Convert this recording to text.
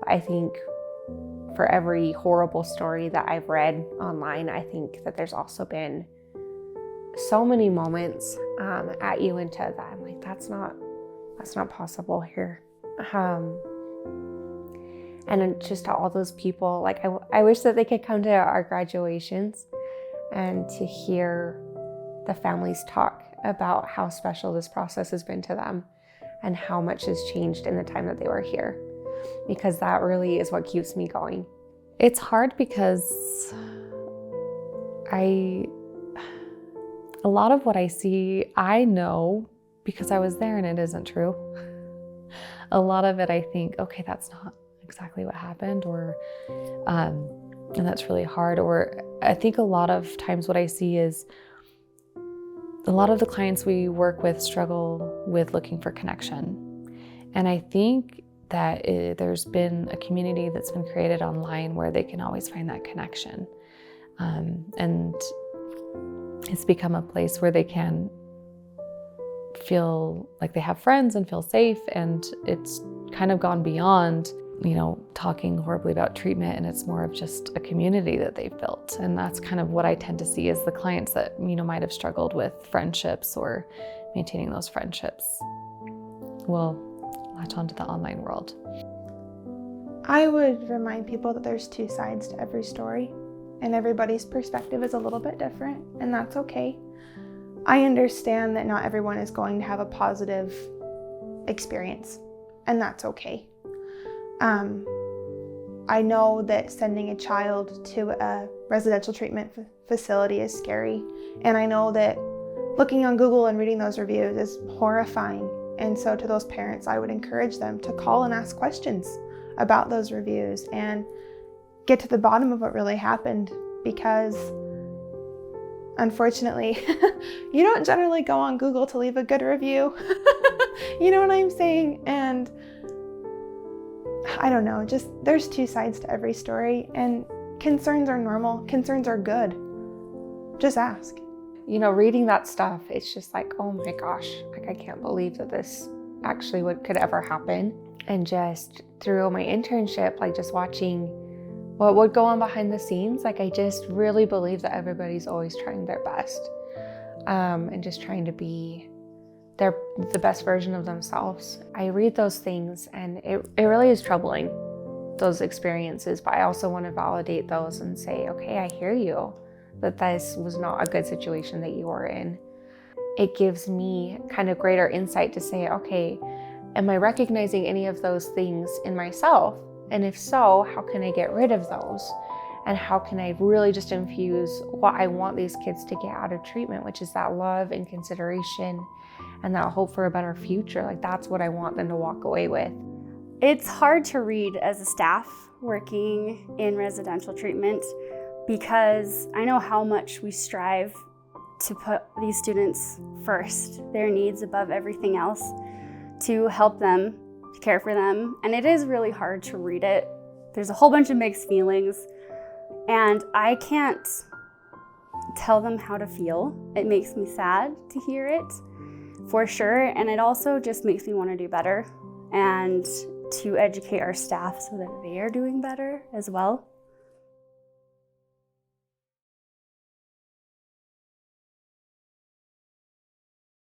But I think for every horrible story that I've read online, I think that there's also been so many moments at Uinta that I'm like, that's not possible here. And just to all those people, like I wish that they could come to our graduations and to hear the families talk about how special this process has been to them and how much has changed in the time that they were here, because that really is what keeps me going. It's hard because a lot of what I see, I know because I was there and it isn't true. A lot of it I think, okay, that's not exactly what happened, or and that's really hard. Or I think a lot of times what I see is a lot of the clients we work with struggle with looking for connection. And I think that there's been a community that's been created online where they can always find that connection. And it's become a place where they can feel like they have friends and feel safe. And it's kind of gone beyond, talking horribly about treatment, and it's more of just a community that they've built. And that's kind of what I tend to see is the clients that, might have struggled with friendships or maintaining those friendships will latch onto the online world. I would remind people that there's two sides to every story, and everybody's perspective is a little bit different, and that's okay. I understand that not everyone is going to have a positive experience, and that's okay. I know that sending a child to a residential treatment facility is scary, and I know that looking on Google and reading those reviews is horrifying. And so to those parents, I would encourage them to call and ask questions about those reviews and get to the bottom of what really happened, because unfortunately, you don't generally go on Google to leave a good review. You know what I'm saying? And I don't know, just there's two sides to every story, and concerns are normal, concerns are good. Just ask. Reading that stuff, it's just like, oh my gosh, like I can't believe that this actually could ever happen. And just through my internship, like just watching what would go on behind the scenes, like I just really believe that everybody's always trying their best, and just trying to be the best version of themselves. I read those things and it really is troubling, those experiences, but I also want to validate those and say, okay, I hear you, that this was not a good situation that you were in. It gives me kind of greater insight to say, okay, am I recognizing any of those things in myself? And if so, how can I get rid of those? And how can I really just infuse what I want these kids to get out of treatment, which is that love and consideration and that hope for a better future. Like that's what I want them to walk away with. It's hard to read as a staff working in residential treatment, because I know how much we strive to put these students first, their needs above everything else, to help them, to care for them. And it is really hard to read it. There's a whole bunch of mixed feelings, and I can't tell them how to feel. It makes me sad to hear it, for sure. And it also just makes me want to do better and to educate our staff so that they are doing better as well.